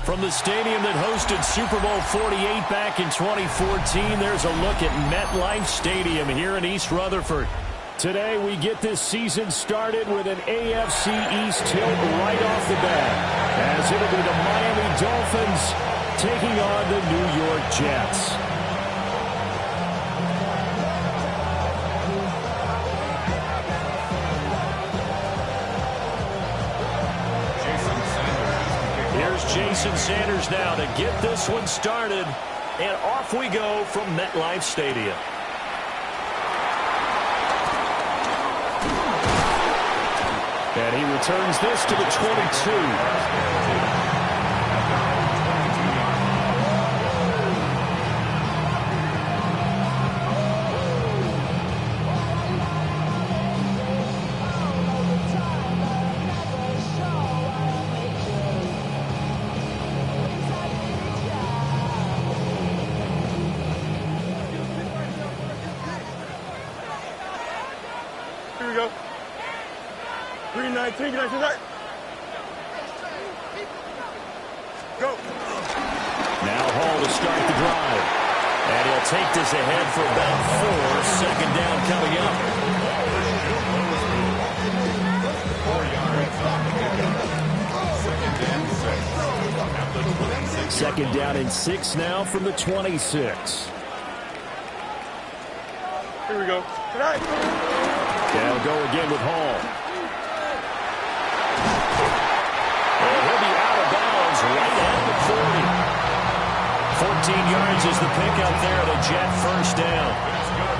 From the stadium that hosted Super Bowl 48 back in 2014, there's a look at MetLife Stadium here in East Rutherford. Today, we get this season started with an AFC East tilt right off the bat, as it'll be the Miami Dolphins taking on the New York Jets. Here's Jason Sanders now to get this one started, and off we go from MetLife Stadium. And he returns this to the 22. Here we go. 319, get right. Go. Now Hall to start the drive. And he'll take this ahead for about 4. Second down coming up. Second down and 6 now from the 26. Here we go. Tonight. They'll go again with Hall. And he'll be out of bounds right at the 40. 14 yards is the pickup there at a Jet first down.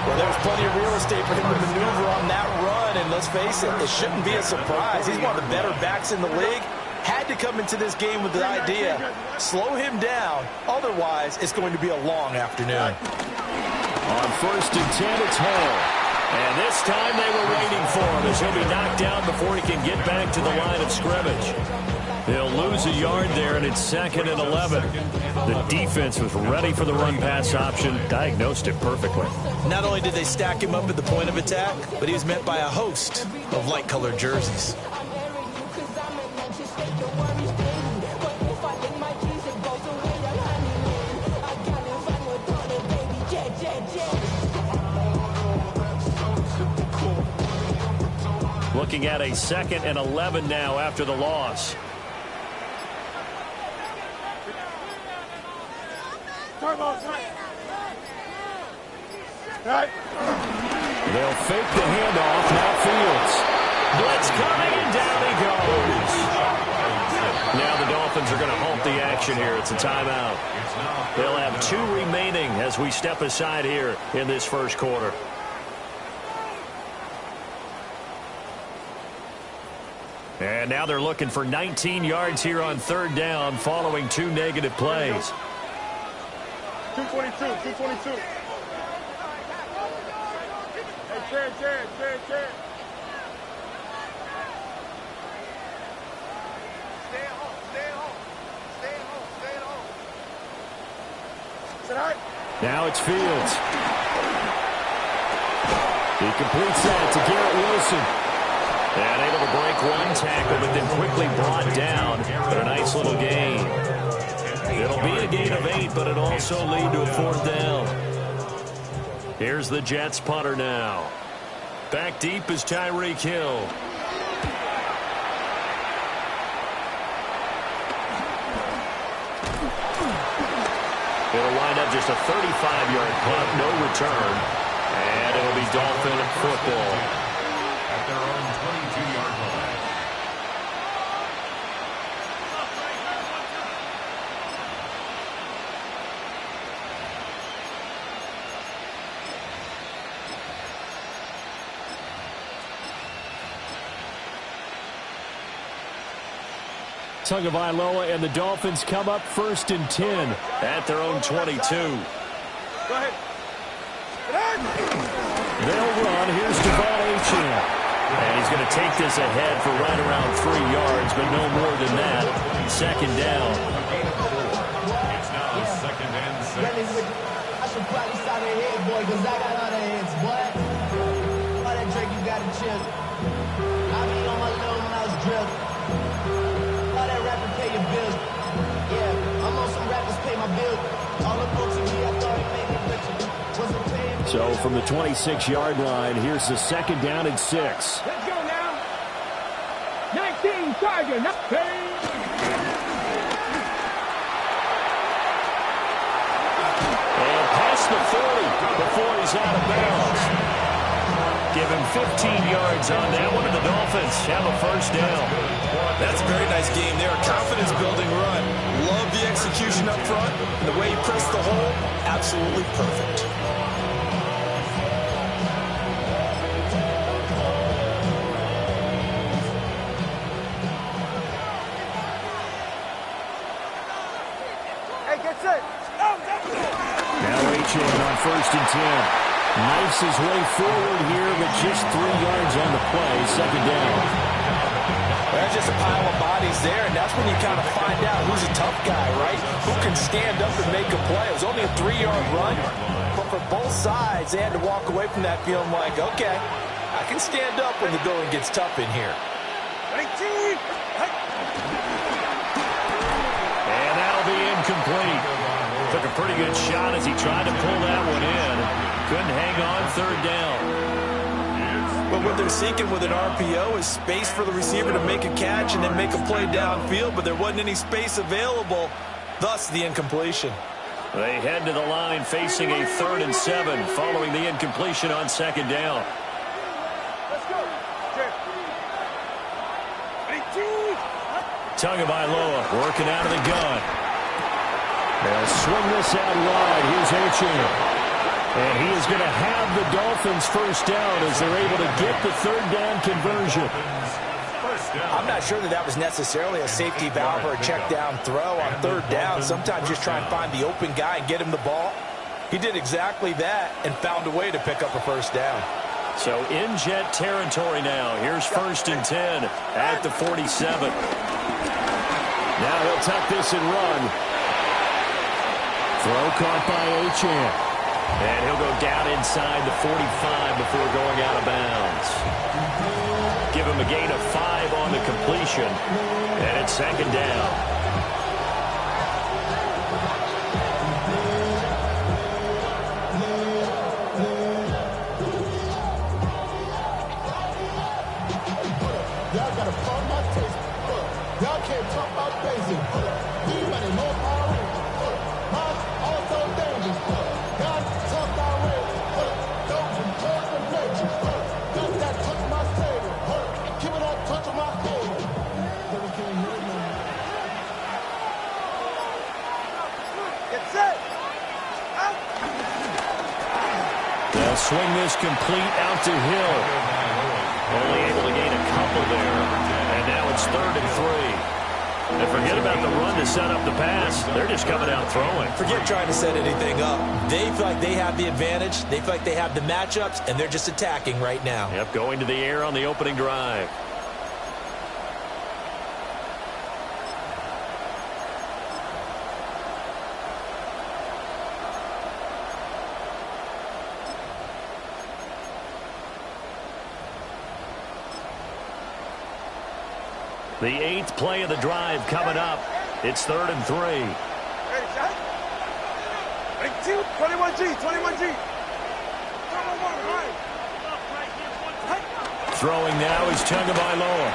Well, there's plenty of real estate for him to maneuver on that run, and let's face it, it shouldn't be a surprise. He's one of the better backs in the league. Had to come into this game with the idea, slow him down, otherwise it's going to be a long afternoon. On first and 10, it's Hall. And this time they were waiting for him as he'll be knocked down before he can get back to the line of scrimmage. They'll lose a yard there, and it's 2nd and 11. The defense was ready for the run-pass option, diagnosed it perfectly. Not only did they stack him up at the point of attack, but he was met by a host of light-colored jerseys. Looking at a 2nd and 11 now after the loss. They'll fake the handoff. Now Fields. Blitz coming, and down he goes. Now the Dolphins are going to halt the action here. It's a timeout. They'll have 2 remaining as we step aside here in this first quarter. And now they're looking for 19 yards here on 3rd down following 2 negative plays. 222, 222. Hey, Jared. Stay at home. Now it's Fields. He completes that to Garrett Wilson. And able to break 1 tackle, but then quickly brought down. But a nice little gain. It'll be a gain of 8, but it'll also lead to a 4th down. Here's the Jets punter now. Back deep is Tyreek Hill. It'll wind up just a 35-yard punt, no return. And it'll be Dolphin football. At their own 22-yard line. Tagovailoa and the Dolphins come up 1st and 10 at their own 22. Go ahead. They'll run. Here's Devon Achane. And he's going to take this ahead for right around 3 yards, but no more than that. 2nd down. It's now 2nd and 6. I should probably start a head, boy, because I got all the heads, boy. All that Drake, you got to chill. I be on my low when I was drilled. All that rapper pay your bills. Yeah. So from the 26-yard line, here's the 2nd down and 6. Let's go now. 19 Tiger. And past the 40 before he's out of bounds. Give him 15 yards on that one, and the Dolphins have a 1st down. That's a very nice game there. A confidence-building run. Love the execution up front. And the way he pressed the hole, absolutely perfect. Hey, get set. Now Achane on 1st and 10. Knifes his way forward here, but just 3 yards on the play. 2nd down. There's just a pile of bodies there, and that's when you kind of find out who's a tough guy, right? Who can stand up and make a play. It was only a 3-yard run, but for both sides, they had to walk away from that feeling like, okay, I can stand up when the going gets tough in here. And that'll be incomplete. Took a pretty good shot as he tried to pull that one in. Couldn't hang on 3rd down. But what they're seeking with an RPO is space for the receiver to make a catch and then make a play downfield, but there wasn't any space available, thus the incompletion. They head to the line facing a 3rd and 7 following the incompletion on 2nd down. Let's go. Tagovailoa working out of the gun. They'll swing this out wide. Here's Achane. And he is going to have the Dolphins 1st down as they're able to get the 3rd down conversion. I'm not sure that was necessarily a safety valve or a check down throw on 3rd down. Sometimes just try and find the open guy and get him the ball. He did exactly that and found a way to pick up a 1st down. So in Jet territory now. Here's 1st and 10 at the 47. Now he'll tuck this and run. Throw caught by Achane. And he'll go down inside the 45 before going out of bounds. Give him a gain of 5 on the completion. And it's 2nd down. Y'all got to follow my taste. Y'all can't talk about basic. Anybody know how it is? Mine's also dangerous. Y'all talk about race. Don't control the nature. Got that touch my savior. Give me that touch of my head. Never can hear me. Get set. They'll swing this complete out to Hill. Only able to gain a couple there. And now it's 3rd and 3. And forget about the run to set up the pass. They're just coming out throwing. Forget trying to set anything up. They feel like they have the advantage. They feel like they have the matchups, and they're just attacking right now. Yep, going to the air on the opening drive. The 8th play of the drive coming up. It's 3rd and 3. Ready, shot. 21G, 21G. Throwing now is Tagovailoa.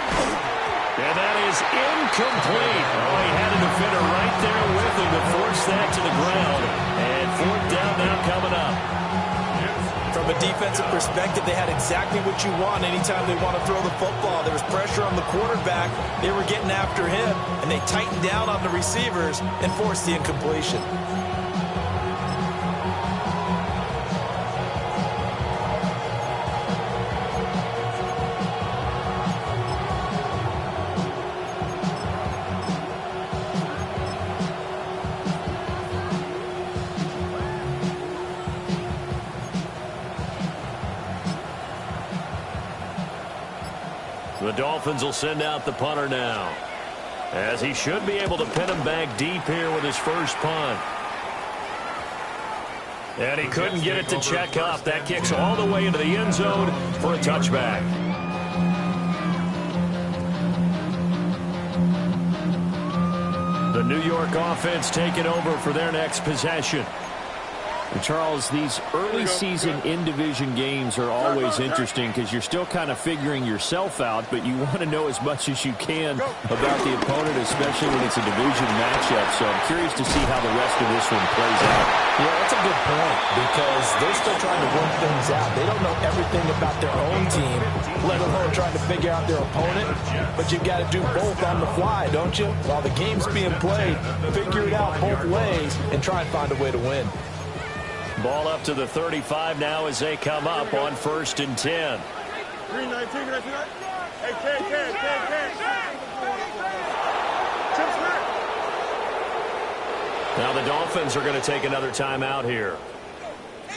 And that is incomplete. Oh, he had a defender right there with him to force that to the ground. And 4th down now coming up. From a defensive perspective, they had exactly what you want anytime they want to throw the football. There was pressure on the quarterback. They were getting after him, and they tightened down on the receivers and forced the incompletion. The Dolphins will send out the punter now, as he should be able to pin him back deep here with his first punt. And he couldn't get it to check up. That kicks all the way into the end zone for a touchback. The New York offense taking over for their next possession. Charles, these early season in-division games are always interesting because you're still kind of figuring yourself out, but you want to know as much as you can about the opponent, especially when it's a division matchup. So I'm curious to see how the rest of this one plays out. Yeah, that's a good point because they're still trying to work things out. They don't know everything about their own team, let alone trying to figure out their opponent. But you've got to do both on the fly, don't you? While the game's being played, figure it out both ways and try and find a way to win. Ball up to the 35 now as they come up on 1st and 10. 319, hey, Ken. Now the Dolphins are going to take another timeout here.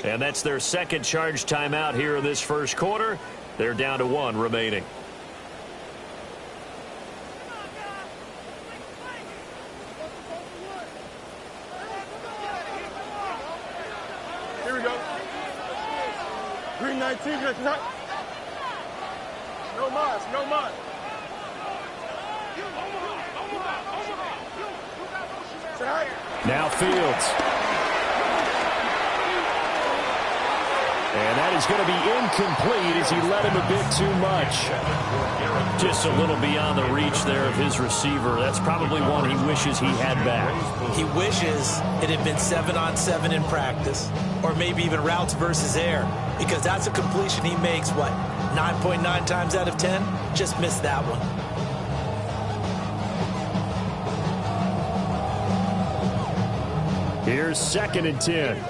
And that's their second charge timeout here in this first quarter. They're down to 1 remaining. Here we go. 319, no mas. Now Fields. And that is going to be incomplete as he led him a bit too much. Just a little beyond the reach there of his receiver. That's probably one he wishes he had back. He wishes it had been 7-on-7 in practice, or maybe even routes versus air, because that's a completion he makes, 9.9 times out of 10? Just missed that one. Here's 2nd and 10.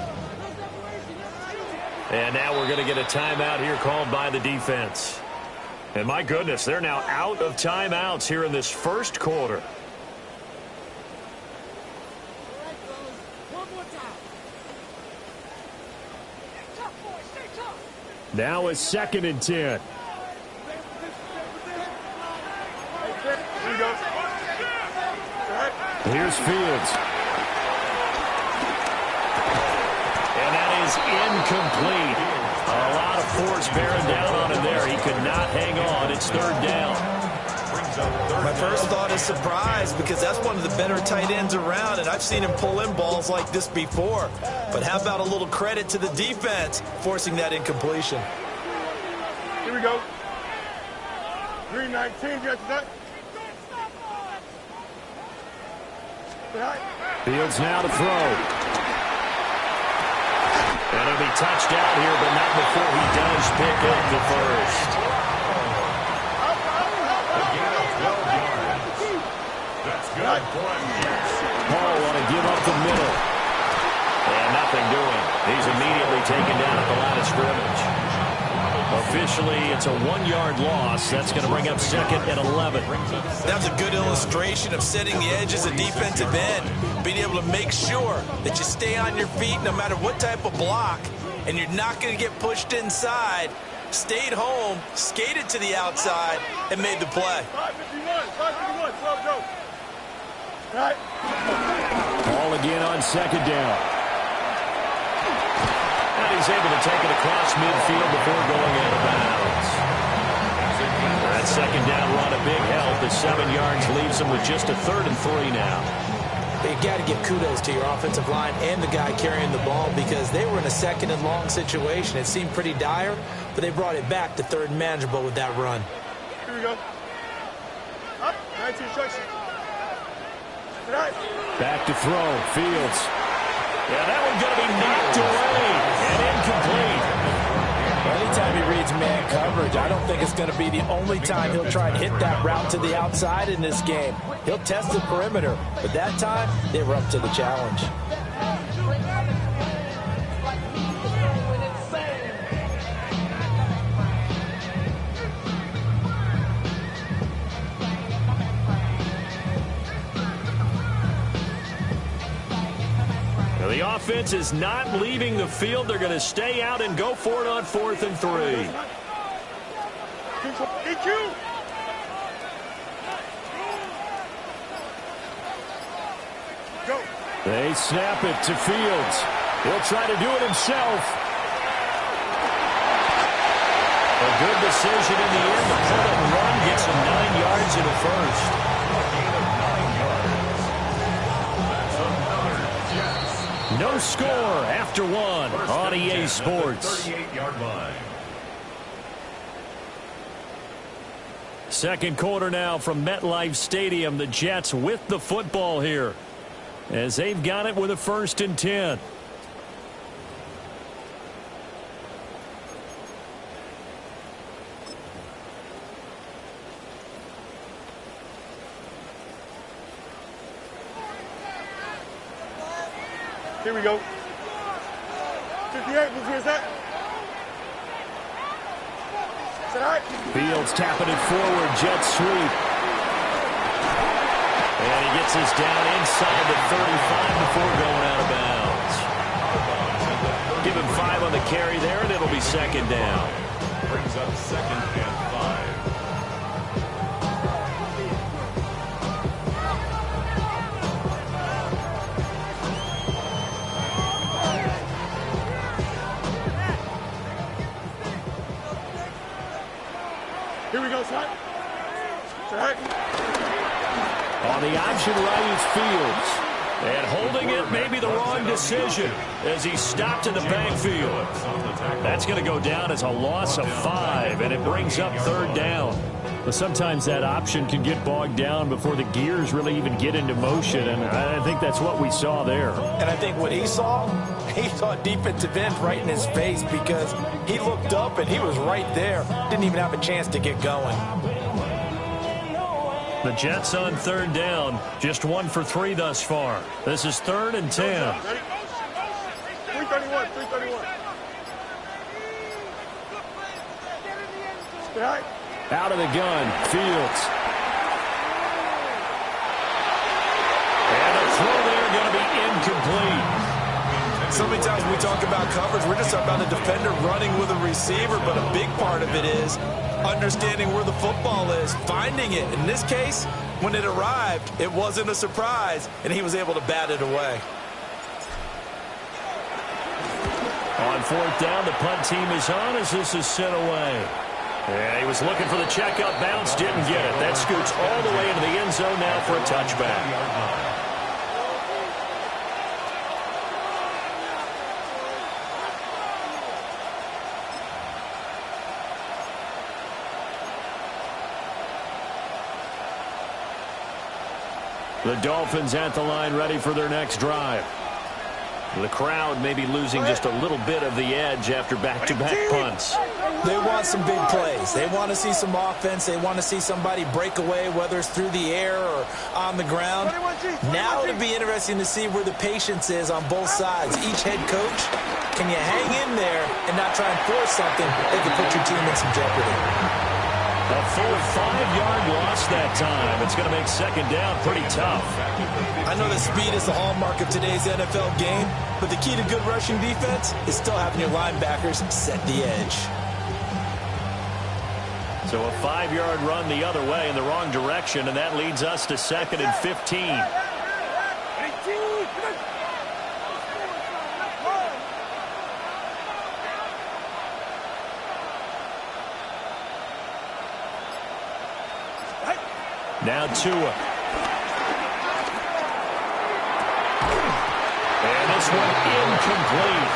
And now we're going to get a timeout here called by the defense. And my goodness, they're now out of timeouts here in this first quarter. Now it's 2nd and 10. Here we go. Here's Fields. And that is incomplete. A lot of force bearing down on him there. He could not hang on. It's 3rd down. My first thought is surprise because that's one of the better tight ends around, and I've seen him pull in balls like this before. But how about a little credit to the defense forcing that incompletion? Here we go. 319, Fields now to throw. And he'll be touched out here, but not before he does pick up the first. That's good. Paul want to give up the middle. And nothing doing. He's immediately taken down at the line of scrimmage. Officially, it's a 1-yard loss. That's going to bring up 2nd and 11. That was a good illustration of setting the edge as a defensive end. Being able to make sure that you stay on your feet no matter what type of block, and you're not going to get pushed inside. Stayed home, skated to the outside, and made the play. 551, go. Right. Ball again on 2nd down. And he's able to take it across midfield before going out of bounds. That 2nd down run a big help as 7 yards leaves him with just a 3rd and 3 now. You got to give kudos to your offensive line and the guy carrying the ball because they were in a 2nd and long situation. It seemed pretty dire, but they brought it back to 3rd and manageable with that run. Here we go. Up, 19 instruction. Right. Back to throw, Fields. Yeah, that one's going to be knocked away and incomplete. Anytime he reads man coverage, I don't think it's going to be the only time he'll try and hit that route to the outside in this game. He'll test the perimeter, but that time, they were up to the challenge. The offense is not leaving the field. They're going to stay out and go for it on 4th and 3. Go. They snap it to Fields. He'll try to do it himself. A good decision in the end to pull it and run. Gets him 9 yards in a first. No score after one on EA Sports. 38-yard line. Second quarter now from MetLife Stadium. The Jets with the football here as they've got it with a 1st and 10. Here we go. 58, here's that. Fields tapping it forward, jet sweep. And he gets us down inside the 35 before going out of bounds. Give him 5 on the carry there, and it'll be 2nd down. Brings up 2nd and 5. Here we go, son. On the option right is Fields. And holding it may be the wrong decision as he stopped in the backfield. That's going to go down as a loss of 5, and it brings up 3rd down. But sometimes that option can get bogged down before the gears really even get into motion, and I think that's what we saw there. And I think what he saw defensive end right in his face because he looked up and he was right there. Didn't even have a chance to get going. The Jets on 3rd down, just 1 for 3 thus far. This is 3rd and 10. 331, 331. Out of the gun, Fields. And a throw there going to be incomplete. So many times when we talk about coverage, we're just talking about a defender running with a receiver, but a big part of it is understanding where the football is, finding it. In this case, when it arrived, it wasn't a surprise, and he was able to bat it away. On 4th down, the punt team is on as this is sent away. Yeah, he was looking for the checkup bounce, didn't get it. That scoots all the way into the end zone now for a touchback. The Dolphins at the line ready for their next drive. The crowd may be losing just a little bit of the edge after back-to-back punts. They want some big plays. They want to see some offense. They want to see somebody break away, whether it's through the air or on the ground. Now it'll be interesting to see where the patience is on both sides. Each head coach, can you hang in there and not try and force something that could put your team in some jeopardy? A full 5-yard loss that time. It's going to make 2nd down pretty tough. I know that speed is the hallmark of today's NFL game, but the key to good rushing defense is still having your linebackers set the edge. So a 5-yard run the other way in the wrong direction, and that leads us to 2nd and 15. Now Tua. And this one incomplete.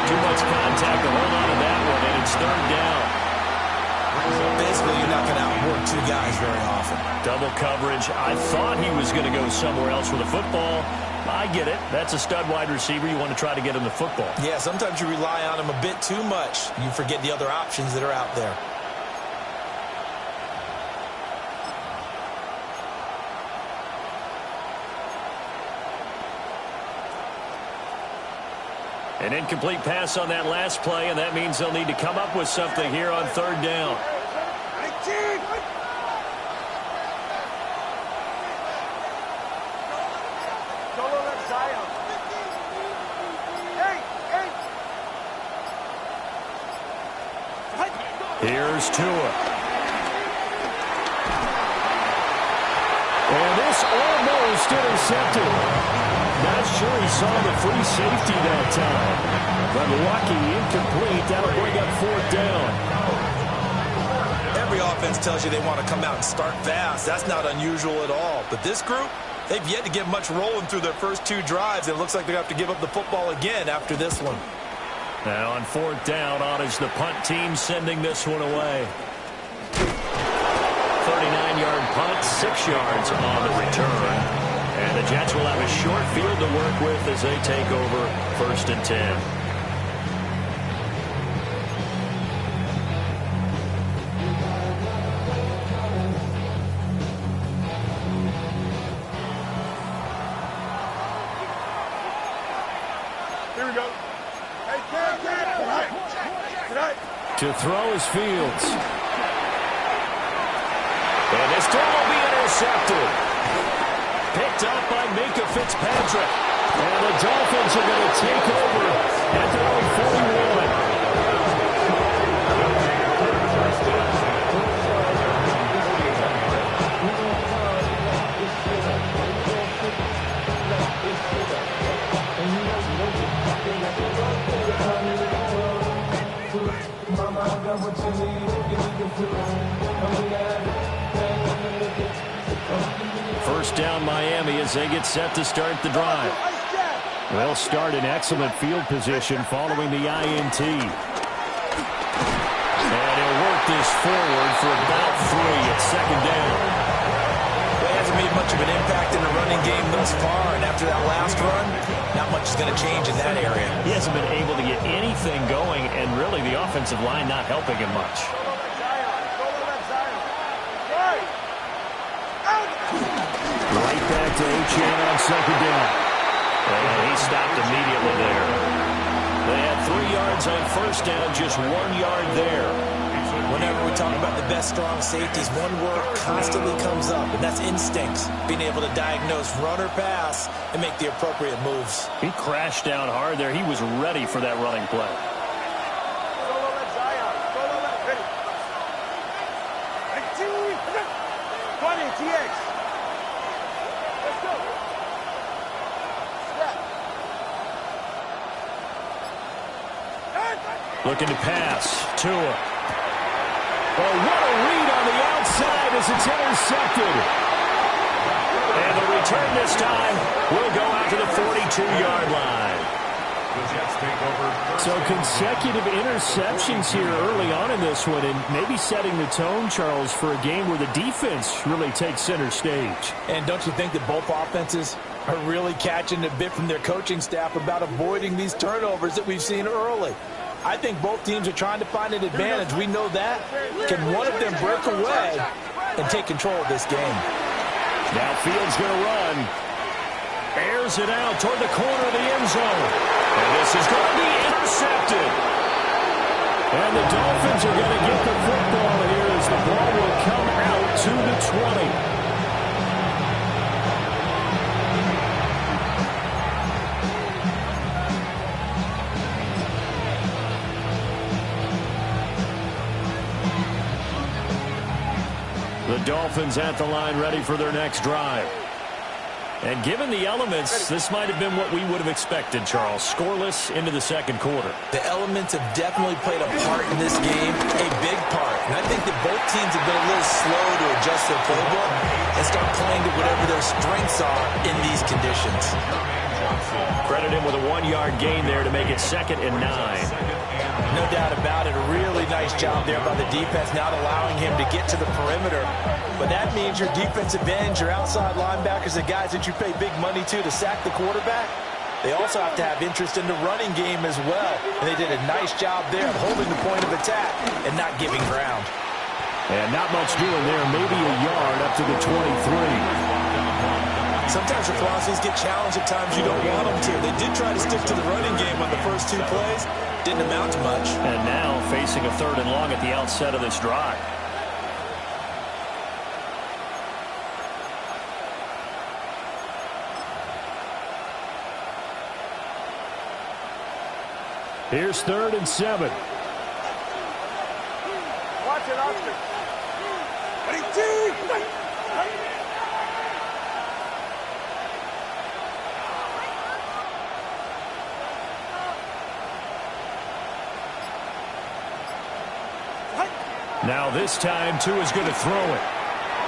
Too much contact to hold on to that one, and it's 3rd down. Basically, you're not going to outwork 2 guys very often. Double coverage. I thought he was going to go somewhere else with the football. I get it. That's a stud wide receiver. You want to try to get him the football. Yeah, sometimes you rely on him a bit too much. You forget the other options that are out there. An incomplete pass on that last play, and that means they'll need to come up with something here on 3rd down. Here's Tua. And this almost intercepted. Not sure he saw the free safety that time. But lucky, incomplete. That'll bring up 4th down. Every offense tells you they want to come out and start fast. That's not unusual at all. But this group, They've yet to get much rolling through their first 2 drives. It looks like they're going to have to give up the football again after this one. Now on 4th down, on is the punt team sending this one away. 39-yard punt, 6 yards on the return. And the Jets will have a short field to work with as they take over 1st and 10. To throw is Fields. And this throw will be intercepted. Picked up by Minkah Fitzpatrick. And the Dolphins are going to take over at their own 41. First down Miami as they get set to start the drive. They'll start in excellent field position following the INT. And he'll work this forward for about 3 at 2nd down. Well, he hasn't made much of an impact in the running game thus far, and after that last run, not much is going to change in that area. He hasn't been able to get anything going, and really the offensive line not helping him much. Right back to Achane on 2nd down. And he stopped immediately there. They had 3 yards on 1st down, just 1 yard there. Whenever we talk about the best strong safeties, one word constantly comes up, and that's instincts. Being able to diagnose run or pass and make the appropriate moves. He crashed down hard there. He was ready for that running play. Looking to pass. Tua. Oh, what a read on the outside as it's intercepted. And the return this time will go out to the 42-yard line. So consecutive interceptions here early on in this one, and maybe setting the tone, Charles, for a game where the defense really takes center stage. And don't you think that both offenses are really catching a bit from their coaching staff about avoiding these turnovers that we've seen early? I think both teams are trying to find an advantage. We know that. Can one of them break away and take control of this game? Now Fields going to run. Airs it out toward the corner of the end zone. And this is going to be intercepted. And the Dolphins are going to get the football here as the ball will come out to the 20. The Dolphins at the line ready for their next drive. And given the elements, this might have been what we would have expected, Charles. Scoreless into the 2nd quarter. The elements have definitely played a part in this game, a big part. And I think that both teams have been a little slow to adjust their playbook and start playing to whatever their strengths are in these conditions. Credit him with a 1-yard gain there to make it 2nd and 9. No doubt about it. A really nice job there by the defense, not allowing him to get to the perimeter. But that means your defensive ends, your outside linebackers, the guys that you pay big money to sack the quarterback, they also have to have interest in the running game as well. And they did a nice job there of holding the point of attack and not giving ground. And not much doing there. Maybe a yard up to the 23. Sometimes your philosophies get challenged at times you don't want them to. They did try to stick to the running game on the first 2 plays. Didn't amount to much. And now facing a 3rd and long at the outset of this drive. Here's 3rd and 7. Watch it, Oscar. Now this time, Tua is going to throw it.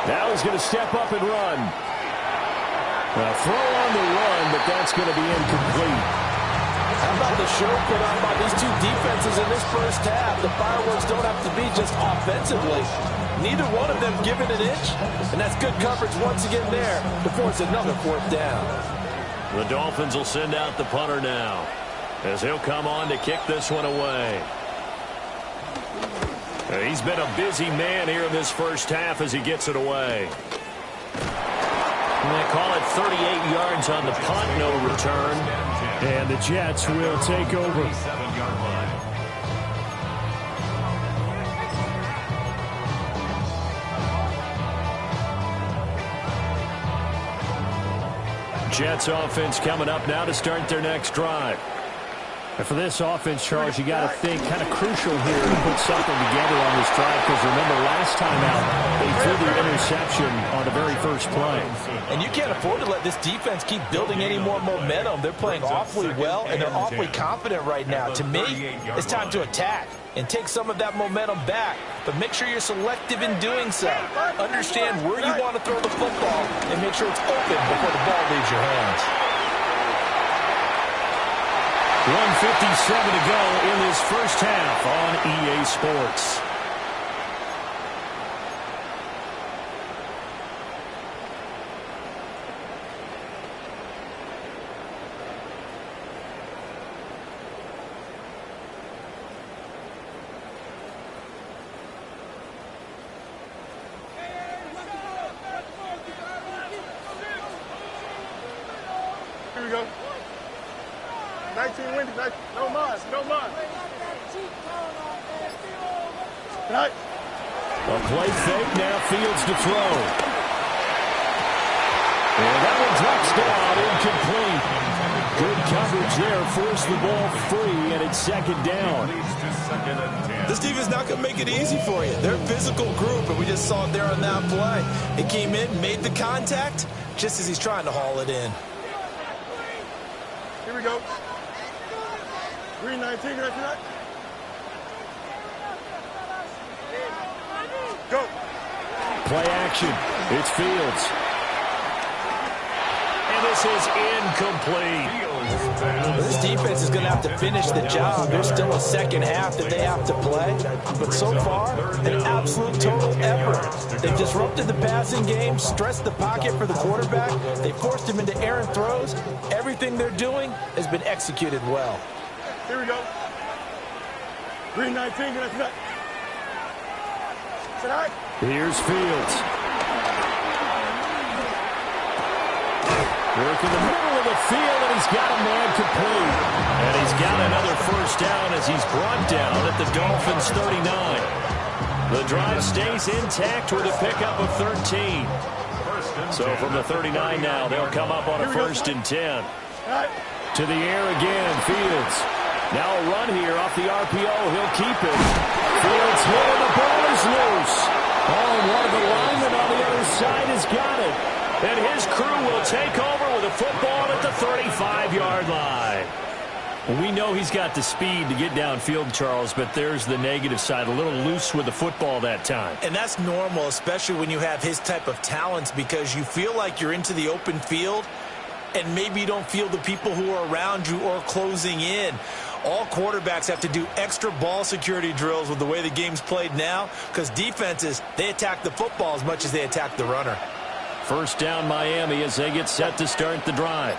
Now he's going to step up and run. Well, throw on the run, but that's going to be incomplete. How about the show put on by these two defenses in this first half? The fireworks don't have to be just offensively. Neither one of them giving an inch, and that's good coverage once again there to force another fourth down. The Dolphins will send out the punter now, as he'll come on to kick this one away. He's been a busy man here in this first half as he gets it away. And they call it 38 yards on the punt, no return. And the Jets will take over. 7-yard line. Jets offense coming up now to start their next drive. And for this offense, Charles, you got to think kind of crucial here to put something together on this drive, because remember last time out they threw the interception on the very first play. And you can't afford to let this defense keep building any more momentum. They're playing awfully well, and they're awfully confident right now. To me, it's time to attack and take some of that momentum back. But make sure you're selective in doing so. Understand where you want to throw the football and make sure it's open before the ball leaves your hands. 1:57 to go in this first half on EA Sports. Here we go. 19 wins, no mind, no mind. Tonight. A play fake, now Fields to throw. And that one drops down, incomplete. Good coverage there, forced the ball free, and it's second down. This defense is not going to make it easy for you. They're a physical group, and we just saw it there on that play. It came in, made the contact, just as he's trying to haul it in. Here we go. Green 19, can I see that? Go. Play action. It's Fields. And this is incomplete. This defense is going to have to finish the job. There's still a second half that they have to play. But so far, an absolute total effort. They've disrupted the passing game, stressed the pocket for the quarterback. They forced him into errant throws. Everything they're doing has been executed well. Here we go. Green 19, can I see that? Tonight. Here's Fields. Work in the middle of the field, and he's got a man complete. And he's got another first down as he's brought down at the Dolphins' 39. The drive stays intact with a pickup of 13. So from the 39 now, they'll come up on a 1st and 10. To the air again, Fields. Now a run here off the RPO. He'll keep it. Fields hit, and the ball is loose. Oh, and one of the linemen on the other side has got it. And his crew will take over with a football at the 35-yard line. Well, we know he's got the speed to get downfield, Charles, but there's the negative side. A little loose with the football that time. And that's normal, especially when you have his type of talents, because you feel like you're into the open field, and maybe you don't feel the people who are around you or closing in. All quarterbacks have to do extra ball security drills with the way the game's played now, because defenses, they attack the football as much as they attack the runner. First down Miami as they get set to start the drive.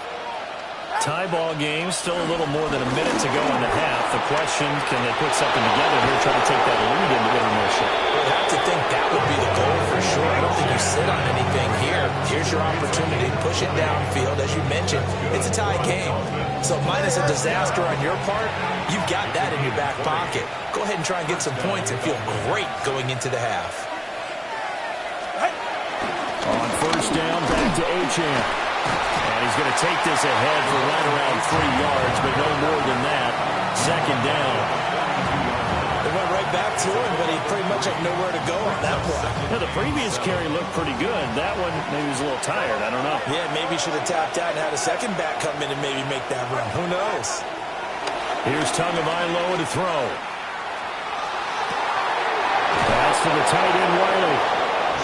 Tie ball game, still a little more than a minute to go in the half. The question, can they put something together here, try to take that lead into intermission? You'd have to think that would be the goal for sure. I don't think you sit on anything here. Here's your opportunity. Push it downfield. As you mentioned, it's a tie game. So minus a disaster on your part, you've got that in your back pocket. Go ahead and try and get some points and feel great going into the half. On first down, back to Achane. And he's going to take this ahead for right around 3 yards, but no more than that. Second down. They went right back to him, but he pretty much had nowhere to go on that play. Yeah, the previous carry looked pretty good. That one, maybe he was a little tired. I don't know. Yeah, maybe he should have tapped out and had a second back come in and maybe make that run. Who knows? Here's Tagovailoa to throw. Pass to the tight end, Wiley.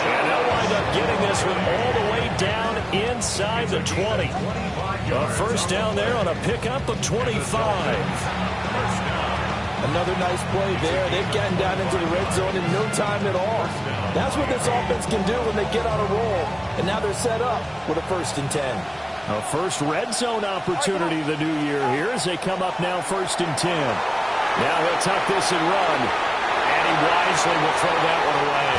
And they'll wind wind up getting this one all the way down inside the 20. A first down there on a pickup of 25. Another nice play there. They've gotten down into the red zone in no time at all. That's what this offense can do when they get on a roll. And now they're set up with a 1st and 10. A first red zone opportunity the new year here as they come up now 1st and 10. Now he'll tuck this and run. And he wisely will throw that one away.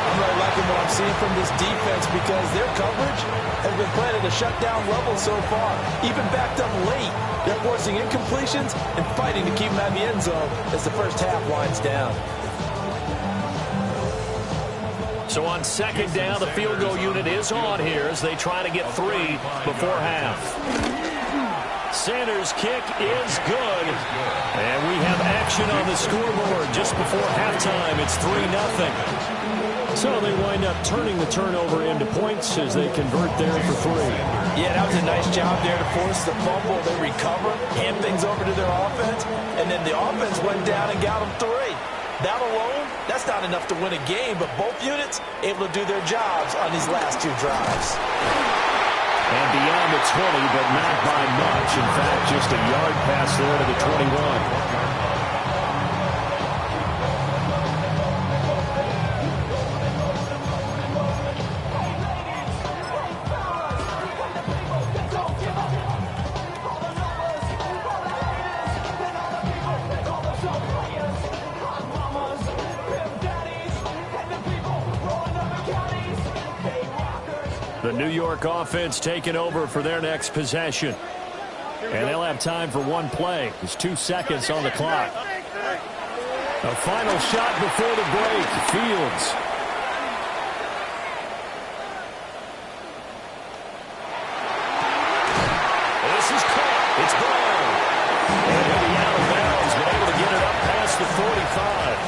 I'm really liking what I'm seeing from this defense because their coverage has been playing at a shutdown level so far. Even backed up late, they're forcing incompletions and fighting to keep them out of the end zone as the first half winds down. So on 2nd down, the field goal unit is on here as they try to get 3 before half. Sanders' kick is good. And we have action on the scoreboard just before halftime. It's 3-0. So they wind up turning the turnover into points as they convert there for 3. Yeah, that was a nice job there to force the fumble. They recover, hand things over to their offense, and then the offense went down and got them 3. That alone, that's not enough to win a game, but both units able to do their jobs on these last 2 drives. And beyond the 20, but not by much. In fact, just a yard pass there to the 21. The New York offense taking over for their next possession. And they'll have time for 1 play. There's 2 seconds on the clock. A final shot before the break. Fields. This is caught. It's gone. And he'll be out of bounds, but able to get it up past the 45.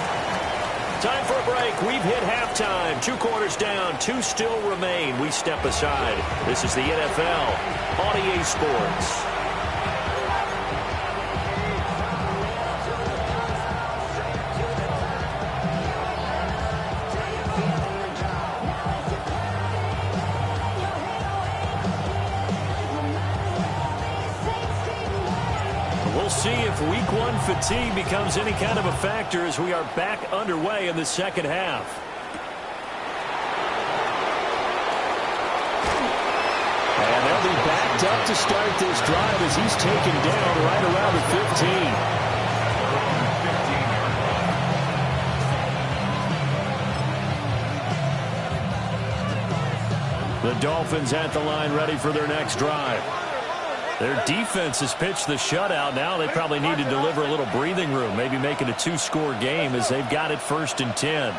Time for a break. We've hit halftime. 2 quarters down. 2 still remain. We step aside. This is the NFL on EA Sports. We'll see if week 1 fatigue becomes any kind of a factor as we are back underway in the second half. And they'll be backed up to start this drive as he's taken down right around the 15. The Dolphins at the line ready for their next drive. Their defense has pitched the shutout. Now they probably need to deliver a little breathing room, maybe make it a 2-score game as they've got it 1st and 10.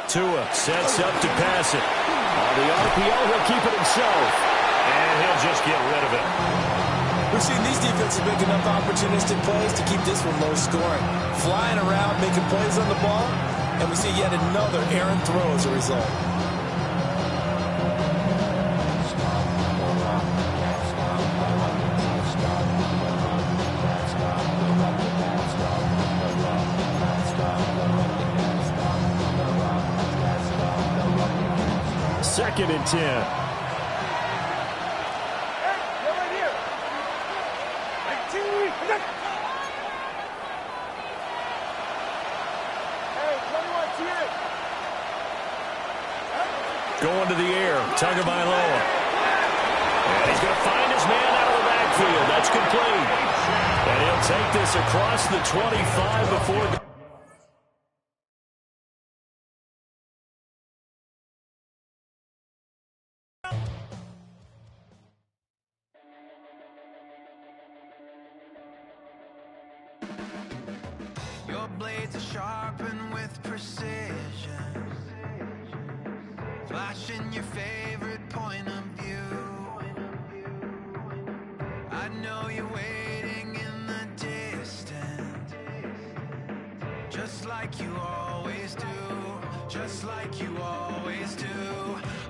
Tua sets up to pass it. On the RPO, he'll keep it himself. And he'll just get rid of it. We've seen these defenses make enough opportunistic plays to keep this one low scoring. Flying around, making plays on the ball. And we see yet another errant throw as a result. Second and 10. Going to the air, Tagovailoa. And he's going to find his man out of the backfield. That's complete. And he'll take this across the 25 before... Your blades are sharpened with precision, flashing your favorite point of view. I know you're waiting in the distance, just like you always do, just like you always do.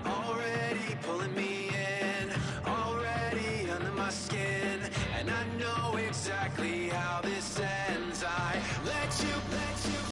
Already pulling me in, already under my skin, and I know exactly how